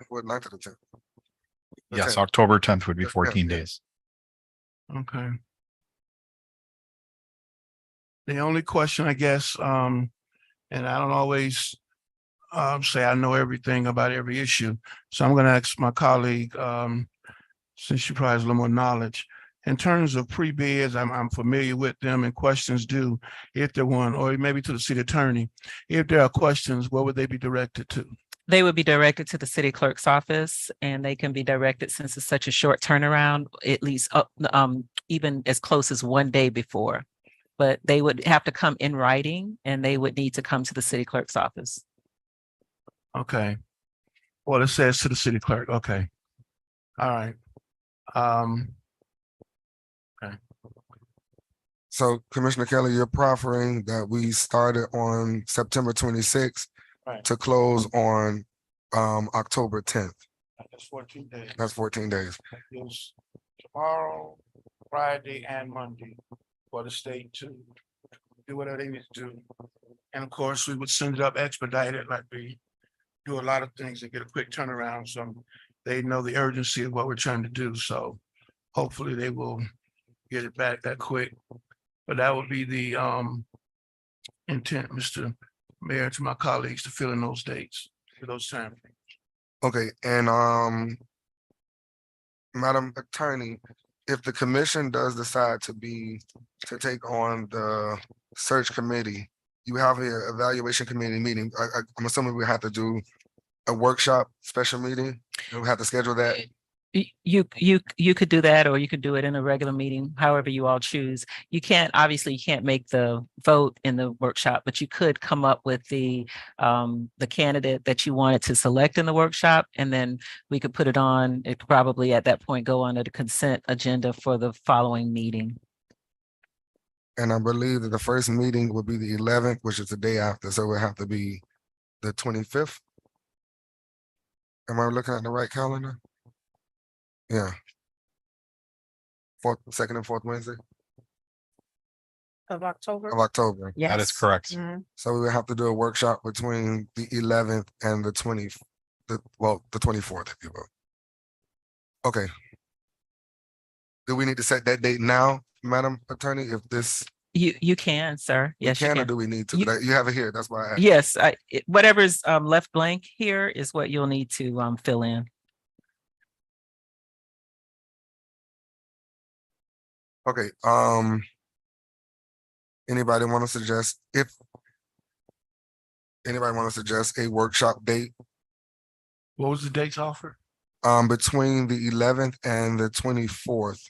What, 9th or the 10th? The Yes, 10th. October 10th would be Yeah, 14 yeah. days. Okay. The only question, I guess, and I don't always say I know everything about every issue. So I'm gonna ask my colleague, since she probably has a little more knowledge. In terms of pre-bids, I'm familiar with them, and questions due, if there one, or maybe to the city attorney. If there are questions, what would they be directed to? They would be directed to the city clerk's office, and they can be directed, since it's such a short turnaround, at least up, even as close as 1 day before. But they would have to come in writing, and they would need to come to the city clerk's office. Okay. Well, it says to the city clerk. Okay. All right. So Commissioner Kelly, you're proffering that we started on September 26th Right. to close on October 10th. That's 14 days. That's 14 days. That gives tomorrow, Friday, and Monday for the state to do whatever they need to do. And of course, we would send it up expedited, like we do a lot of things and get a quick turnaround, so they know the urgency of what we're trying to do. So hopefully they will get it back that quick. But that would be the intent, Mr. Mayor, to my colleagues to fill in those dates for those times. Okay, and Madam Attorney, if the commission does decide to take on the search committee, you have an evaluation committee meeting. I'm assuming we have to do a workshop, special meeting. We have to schedule that. You could do that, or you could do it in a regular meeting, however you all choose. You can't make the vote in the workshop, but you could come up with the candidate that you wanted to select in the workshop, and then we could put it on. It could probably at that point go on to the consent agenda for the following meeting. And I believe that the first meeting would be the 11th, which is the day after, so it would have to be the 25th. Am I looking at the right calendar? Yeah. Second and fourth Wednesday Of October. of October. Yes. That is correct. Mhm. So we would have to do a workshop between the 11th and the 24th, if you will. Okay. Do we need to set that date now, Madam Attorney, if this, You can, sir. we Yes, you can, or can. do we need to? You- You have it here, that's why I asked. Yes, whatever's left blank here is what you'll need to fill in. Okay, anybody want to suggest a workshop date What was the dates offered? between the 11th and the 24th?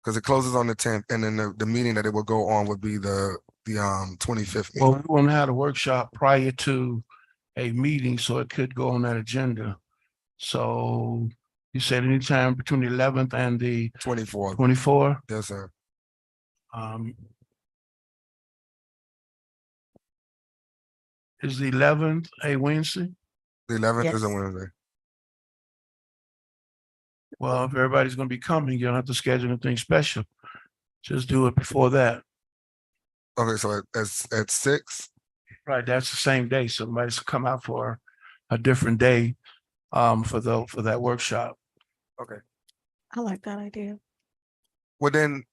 Because it closes on the 10th, and then the meeting that it will go on would be the 25th. Well, we want to have a workshop prior to a meeting, so it could go on that agenda. So you said anytime between the 11th and the 24th, 24th. yes, sir. Is the 11th a Wednesday? The 11th is a Yes. Wednesday. Well, if everybody's gonna be coming, you don't have to schedule anything special. Just do it before that. Okay, so at 6, Right, that's the same day. So somebody's come out for a different day for that workshop. okay. I like that idea. Well, then,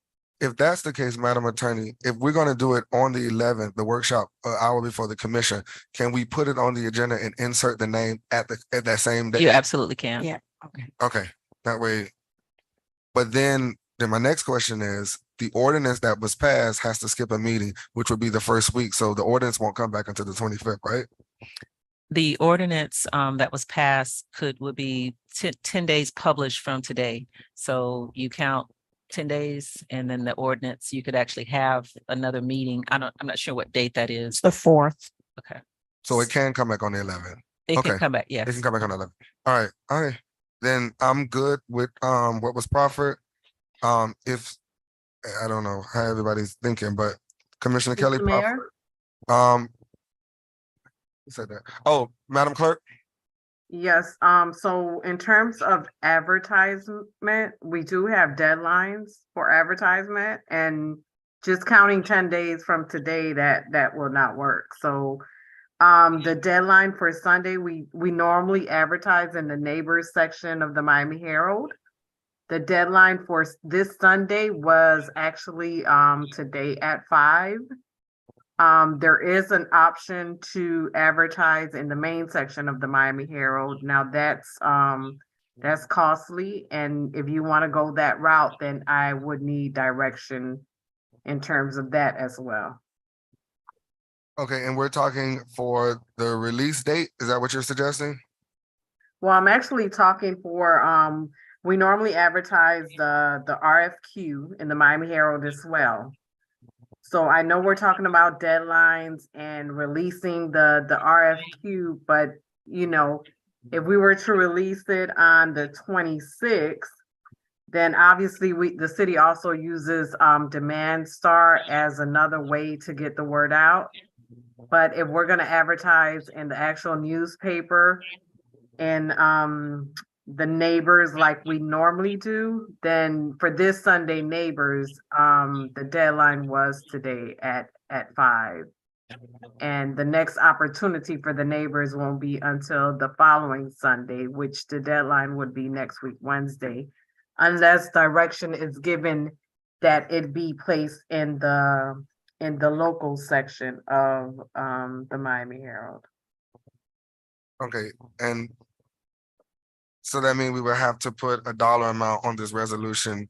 if that's the case, Madam Attorney, if we're gonna do it on the 11th, the workshop, an hour before the commission, can we put it on the agenda and insert the name at that same day? You absolutely can. Yeah. Okay. Okay, that way. But then my next question is, the ordinance that was passed has to skip a meeting, which would be the first week. So the ordinance won't come back until the 25th, right? The ordinance that was passed would be 10 days published from today. So you count 10 days and then the ordinance, you could actually have another meeting. I'm not sure what date that is. The 4th. Okay. So it can come back on the 11th. It Okay. can come back, It yes. can come back on the 11th. All right. Then I'm good with what was proffered. If I don't know how everybody's thinking, but Commissioner Kelly Mr. Mayor? proffered. Who said that? Oh, Madam Clerk. Yes, so in terms of advertisement, we do have deadlines for advertisement and just counting 10 days from today, that will not work. So the deadline for Sunday, we normally advertise in the neighbors section of the Miami Herald. The deadline for this Sunday was actually today at 5. There is an option to advertise in the main section of the Miami Herald. Now that's costly. And if you want to go that route, then I would need direction in terms of that as well. Okay, and we're talking for the release date. Is that what you're suggesting? Well, I'm actually talking for, we normally advertise the RFQ in the Miami Herald as well. So I know we're talking about deadlines and releasing the RFQ, but you know, if we were to release it on the 26th, then obviously the city also uses Demand Star as another way to get the word out. But if we're gonna advertise in the actual newspaper and the neighbors like we normally do, then for this Sunday neighbors, the deadline was today at 5. And the next opportunity for the neighbors won't be until the following Sunday, which the deadline would be next week, Wednesday, unless direction is given that it be placed in the local section of the Miami Herald. Okay, and so that means we would have to put a dollar amount on this resolution.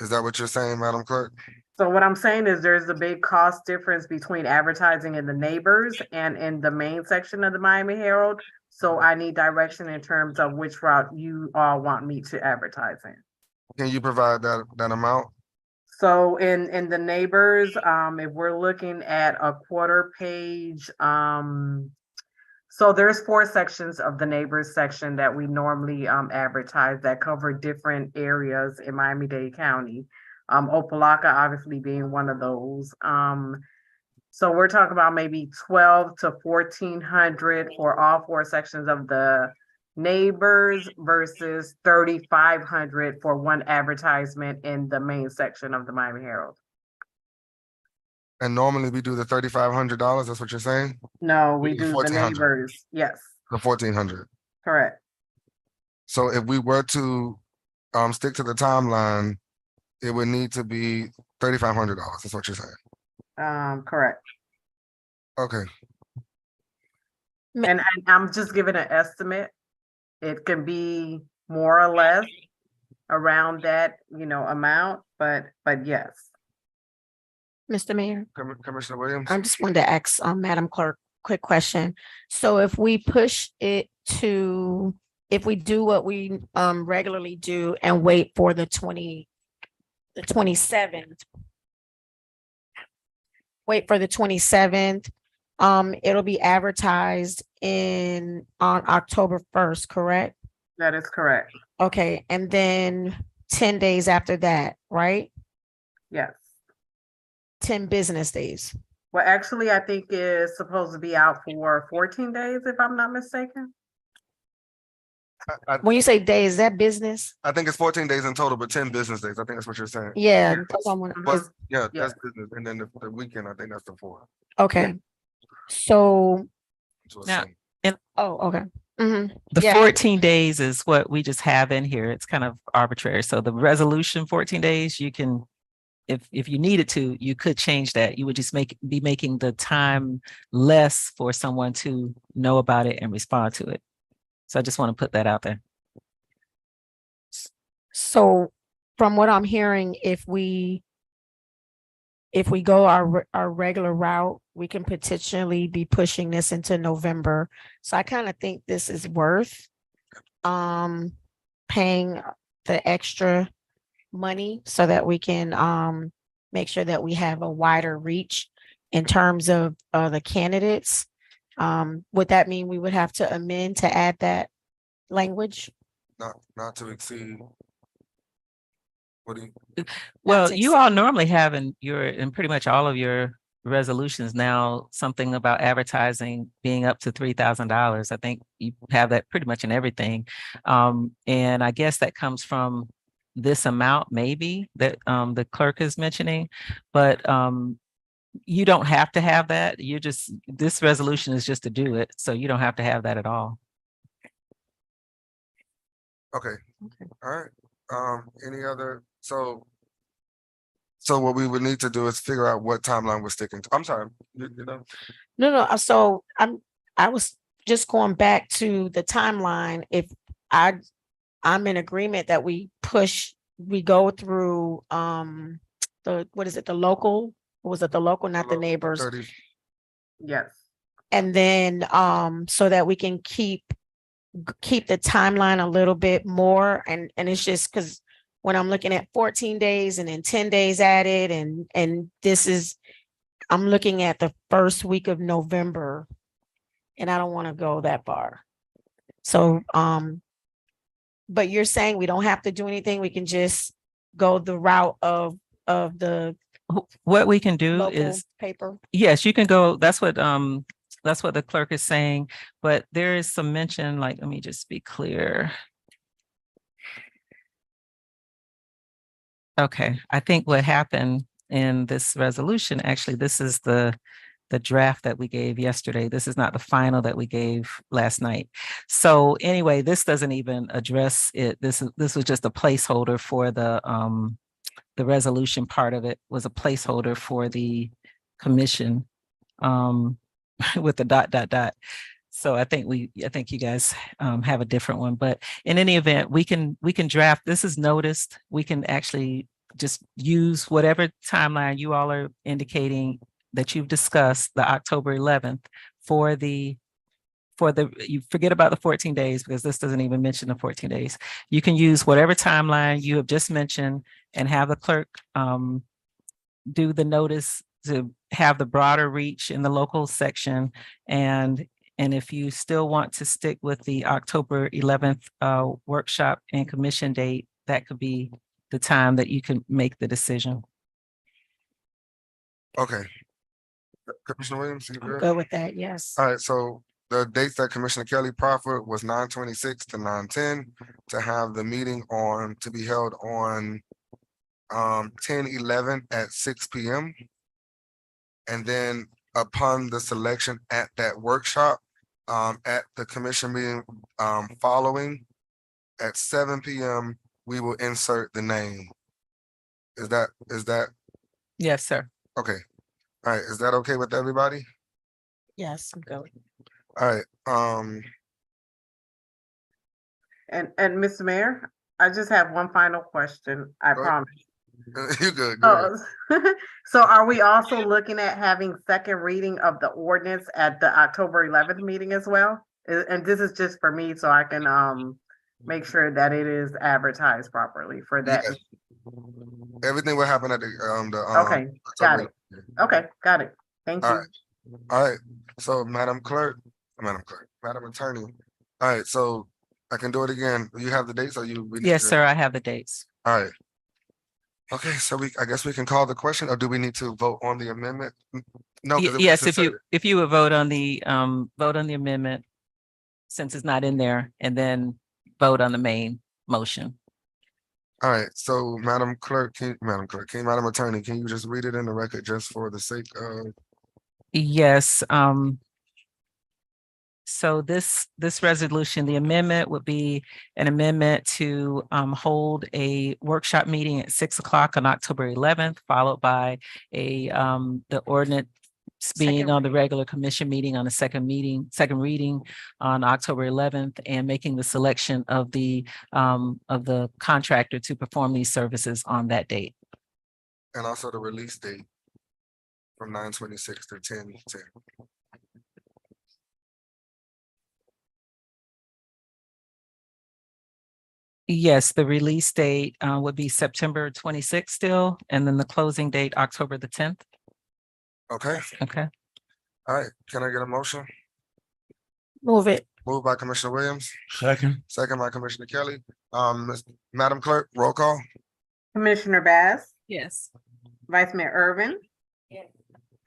Is that what you're saying, Madam Clerk? So what I'm saying is there's a big cost difference between advertising in the neighbors and in the main section of the Miami Herald. So I need direction in terms of which route you all want me to advertise in. Can you provide that amount? So in the neighbors, if we're looking at a quarter page, so there's 4 sections of the neighbors section that we normally advertise that cover different areas in Miami-Dade County. Opa-locka obviously being one of those. So we're talking about maybe 12 to 1,400 for all 4 sections of the neighbors versus 3,500 for one advertisement in the main section of the Miami Herald. And normally we do the $3,500. That's what you're saying? No, we The do the 1,400. neighbors. Yes, The 1,400. correct. So if we were to stick to the timeline, it would need to be $3,500. That's what you're saying. Correct. Okay. And I'm just giving an estimate. It can be more or less around that, amount, but yes. Mr. Mayor, Commissioner Williams? I just wanted to ask Madam Clerk, quick question. So if we push it to, if we do what we regularly do and wait for the 27th, wait for the 27th, it'll be advertised on October 1st, correct? That is correct. Okay, and then 10 days after that, right? Yes. 10 business days. Well, actually, I think it's supposed to be out for 14 days, if I'm not mistaken. When you say days, is that business? I think it's 14 days in total, but 10 business days. I think that's what you're saying. Yeah. That's what I wanna- But yeah, Yeah. that's business. And then the weekend, I think that's the 4th. Okay, so, Now, oh, okay. Mhm. The Yeah. 14 days is what we just have in here. It's kind of arbitrary. So the resolution, 14 days, you can if you needed to, you could change that. You would just be making the time less for someone to know about it and respond to it. So I just want to put that out there. So from what I'm hearing, if we go our regular route, we can potentially be pushing this into November. So I kind of think this is worth paying the extra money so that we can make sure that we have a wider reach in terms of the candidates. Would that mean we would have to amend to add that language? Not to exceed. What do you, Well, to you all normally have in pretty much all of your resolutions now, something about advertising being up to $3,000. I think you have that pretty much in everything. And I guess that comes from this amount maybe that the clerk is mentioning, but you don't have to have that. This resolution is just to do it. So you don't have to have that at all. okay, all right. Any other, so what we would need to do is figure out what timeline we're sticking to. I'm sorry, you know, No. So I was just going back to the timeline. If I'm in agreement that we go through what is it, the local? Or was it the local, not the neighbors? 30, Yes. And then so that we can keep the timeline a little bit more. And it's just because when I'm looking at 14 days and then 10 days added, and I'm looking at the first week of November, and I don't want to go that far. So but you're saying we don't have to do anything, we can just go the route of the What we can do local is, paper? yes, you can go, that's what the clerk is saying, but there is some mention, like, let me just be clear. Okay, I think what happened in this resolution, actually, this is the draft that we gave yesterday. This is not the final that we gave last night. So anyway, this doesn't even address it. This was just a placeholder for the resolution part of it was a placeholder for the commission with the ... So I think you guys have a different one, but in any event, we can draft, this is noticed. We can actually just use whatever timeline you all are indicating that you've discussed, the October 11th you forget about the 14 days because this doesn't even mention the 14 days. You can use whatever timeline you have just mentioned and have the clerk do the notice to have the broader reach in the local section. And if you still want to stick with the October 11th workshop and commission date, that could be the time that you can make the decision. okay. Commissioner Williams, you I'm good? good with that, yes. All right, so the dates that Commissioner Kelly proffered was 9/26 to 9/10 to have the meeting to be held on 10/11 at 6 p.m. And then upon the selection at that workshop, at the commission meeting following at 7 p.m., we will insert the name. Is that Yes, sir. okay? All right, is that okay with everybody? Yes, I'm good. All right, And Mr. Mayor, I just have one final question, I Go ahead. promise. you good, go ahead. So are we also looking at having second reading of the ordinance at the October 11th meeting as well? And this is just for me, so I can make sure that it is advertised properly for that. Yes. Everything will happen at the Okay, got it. Okay, got it. Thank All you. right. All right, so Madam Attorney, all right, so I can do it again. You have the dates or you? Yes, sir, I have the dates. All right. Okay, so I guess we can call the question, or do we need to vote on the amendment? No. 'Cause it was Yes, inserted. if you would vote on the amendment, since it's not in there, and then vote on the main motion. All right, so Madam Attorney, can you just read it in the record just for the sake of? Yes, So this resolution, the amendment would be an amendment to hold a workshop meeting at 6 o'clock on October 11th, followed by the ordinance being Second on the regular commission meeting on the second reading on October 11th, and making the selection of the contractor to perform these services on that date. And also the release date from 9/26 to 10/10. Yes, the release date would be September 26th still, and then the closing date, October the 10th. Okay, Okay. all right. Can I get a motion? Move it. Moved by Commissioner Williams, Second. second by Commissioner Kelly. Madam Clerk, roll call. Commissioner Bass, Yes. Vice Mayor Irvin. Yes.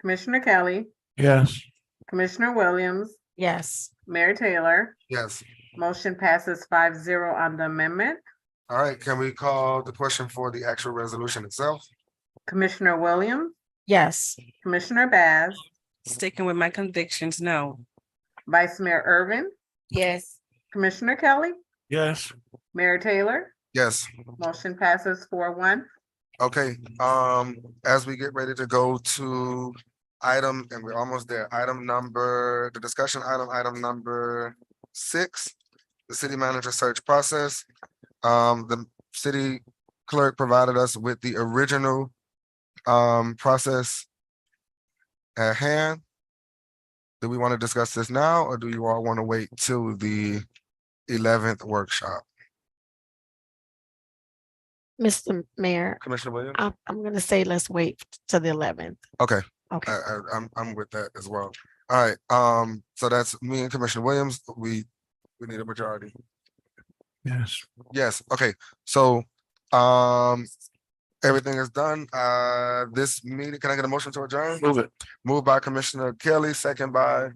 Commissioner Kelly, Yes. Commissioner Williams, Yes. Mayor Taylor. Yes. Motion passes 5-0 on the amendment. All right, can we call the question for the actual resolution itself? Commissioner Williams, Yes. Commissioner Bass, Sticking with my convictions, no. Vice Mayor Irvin, Yes. Commissioner Kelly, Yes. Mayor Taylor. Yes. Motion passes 4-1. Okay, as we get ready to go to item, and we're almost there, the discussion item number 6, the city manager search process. The city clerk provided us with the original process at hand. Do we want to discuss this now, or do you all want to wait till the 11th workshop? Mr. Mayor, Commissioner Williams? I'm gonna say let's wait to the 11th. Okay. Okay. I'm with that as well. All right, so that's me and Commissioner Williams. We need a majority. Yes. Yes, okay, so, everything is done. This meeting, can I get a motion to adjourn? Move it. Moved by Commissioner Kelly, second by,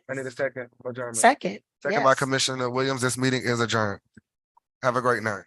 I need a second for adjournment. Second. Second by yes. Commissioner Williams. This meeting is adjourned. Have a great night.